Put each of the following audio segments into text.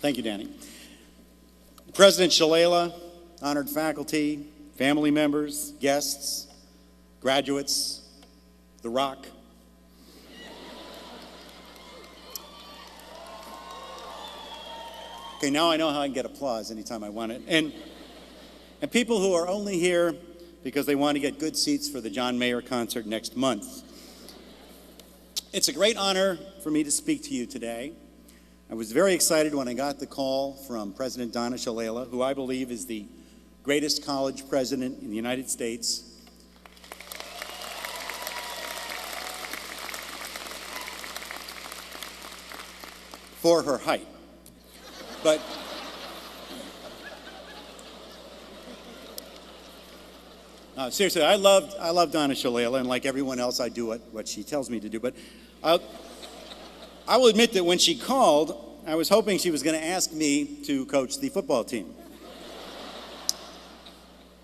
Thank you, Danny. President Shalala, honored faculty, family members, guests, graduates, The Rock. Okay, now I know how I can get applause anytime I want it. And people who are only here because they want to get good seats for the John Mayer concert next month. It's a great honor for me to speak to you today. I was very excited when I got the call from President Donna Shalala, who I believe is the greatest college president in the United States. For her height. But seriously, I love Donna Shalala, and like everyone else, I do what she tells me to do. But I will admit that when she called, I was hoping she was going to ask me to coach the football team.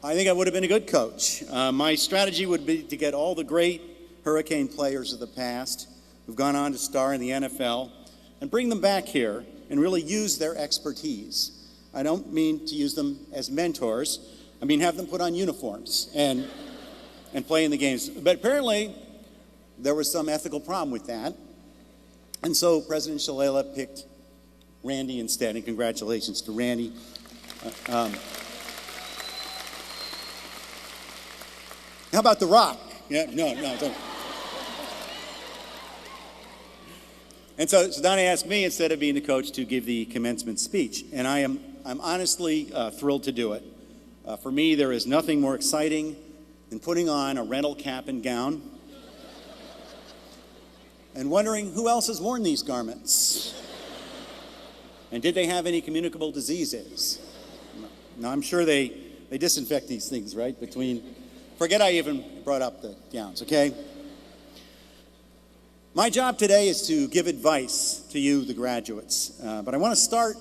I think I would have been a good coach. My strategy would be to get all the great Hurricane players of the past who've gone on to star in the NFL and bring them back here and really use their expertise. I don't mean to use them as mentors. I mean have them put on uniforms and play in the games. But apparently there was some ethical problem with that. And so President Shalala picked Randy instead, and congratulations to Randy. How about The Rock? Yeah, no, don't. And so Donna asked me, instead of being the coach, to give the commencement speech. And I'm honestly thrilled to do it. For me, there is nothing more exciting than putting on a rental cap and gown and wondering who else has worn these garments. And did they have any communicable diseases? Now, I'm sure they disinfect these things, right? Forget I even brought up the gowns, okay? My job today is to give advice to you, the graduates. But I want to start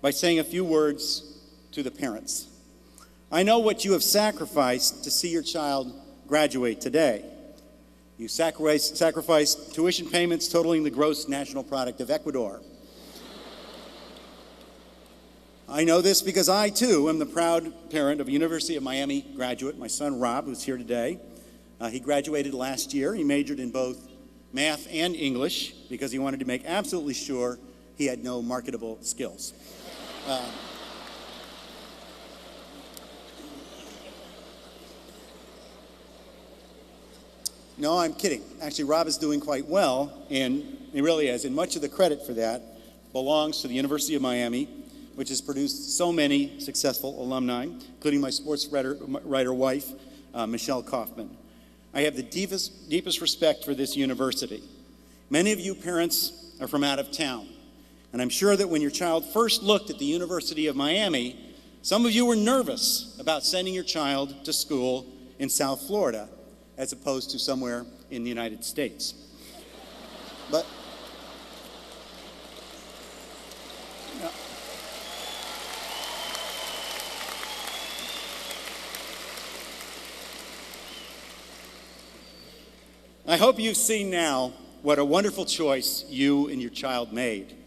by saying a few words to the parents. I know what you have sacrificed to see your child graduate today. You sacrificed tuition payments totaling the gross national product of Ecuador. I know this because I, too, am the proud parent of a University of Miami graduate, my son Rob, who's here today. He graduated last year. He majored in both math and English because he wanted to make absolutely sure he had no marketable skills. No, I'm kidding. Actually, Rob is doing quite well, and he really is. And much of the credit for that belongs to the University of Miami, which has produced so many successful alumni, including my sports writer wife, Michelle Kaufman. I have the deepest respect for this university. Many of you parents are from out of town, and I'm sure that when your child first looked at the University of Miami, some of you were nervous about sending your child to school in South Florida, as opposed to somewhere in the United States. But I hope you've seen now what a wonderful choice you and your child made.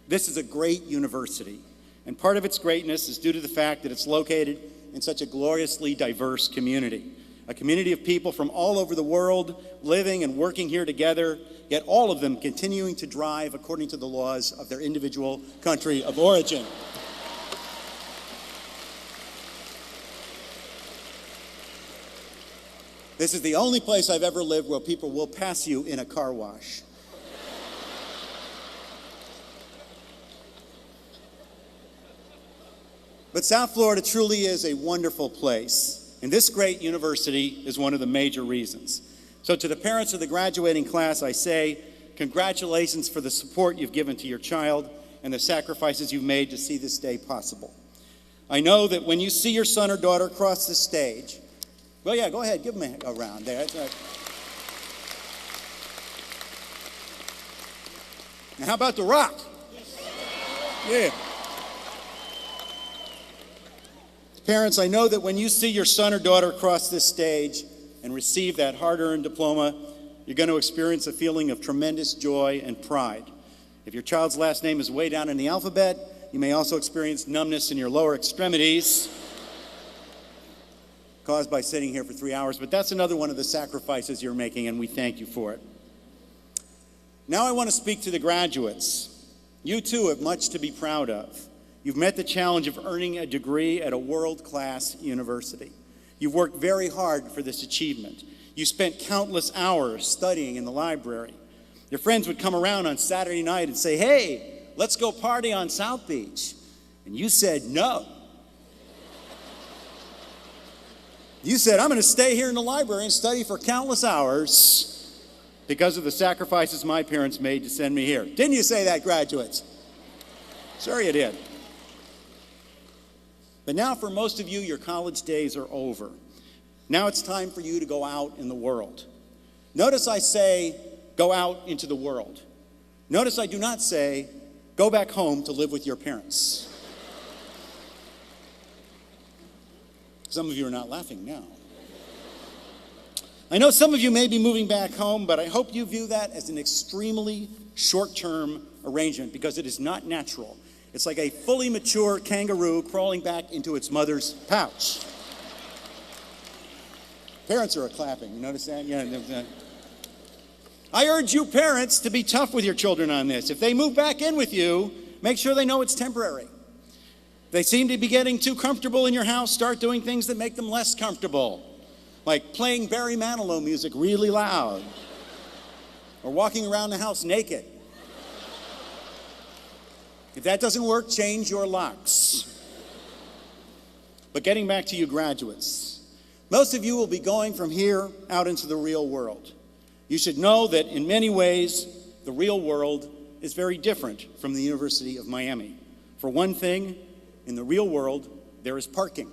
This is a great university, and part of its greatness is due to the fact that it's located in such a gloriously diverse community. A community of people from all over the world living and working here together, yet all of them continuing to drive according to the laws of their individual country of origin. This is the only place I've ever lived where people will pass you in a car wash. But South Florida truly is a wonderful place. And this great university is one of the major reasons. So to the parents of the graduating class, I say, congratulations for the support you've given to your child and the sacrifices you've made to see this day possible. I know that when you see your son or daughter cross the stage, well, yeah, go ahead, give them a round there. Now, how about The Rock? Yeah. Parents, I know that when you see your son or daughter cross this stage and receive that hard-earned diploma, you're going to experience a feeling of tremendous joy and pride. If your child's last name is way down in the alphabet, You may also experience numbness in your lower extremities caused by sitting here for 3 hours, but that's another one of the sacrifices you're making, and we thank you for it. Now I want to speak to the graduates. You too have much to be proud of. You've met the challenge of earning a degree at a world-class university. You've worked very hard for this achievement. You spent countless hours studying in the library. Your friends would come around on Saturday night and say, "Hey, let's go party on South Beach." And you said no. You said, "I'm going to stay here in the library and study for countless hours because of the sacrifices my parents made to send me here." Didn't you say that, graduates? Sure you did. But now for most of you, your college days are over. Now it's time for you to go out in the world. Notice I say, go out into the world. Notice I do not say, go back home to live with your parents. Some of you are not laughing now. I know some of you may be moving back home, but I hope you view that as an extremely short-term arrangement because it is not natural. It's like a fully mature kangaroo crawling back into its mother's pouch. Parents are clapping. You notice that? Yeah. I urge you parents to be tough with your children on this. If they move back in with you, make sure they know it's temporary. They seem to be getting too comfortable in your house, start doing things that make them less comfortable, like playing Barry Manilow music really loud, or walking around the house naked. If that doesn't work, change your locks. But getting back to you graduates, most of you will be going from here out into the real world. You should know that in many ways, the real world is very different from the University of Miami. For one thing, in the real world, there is parking.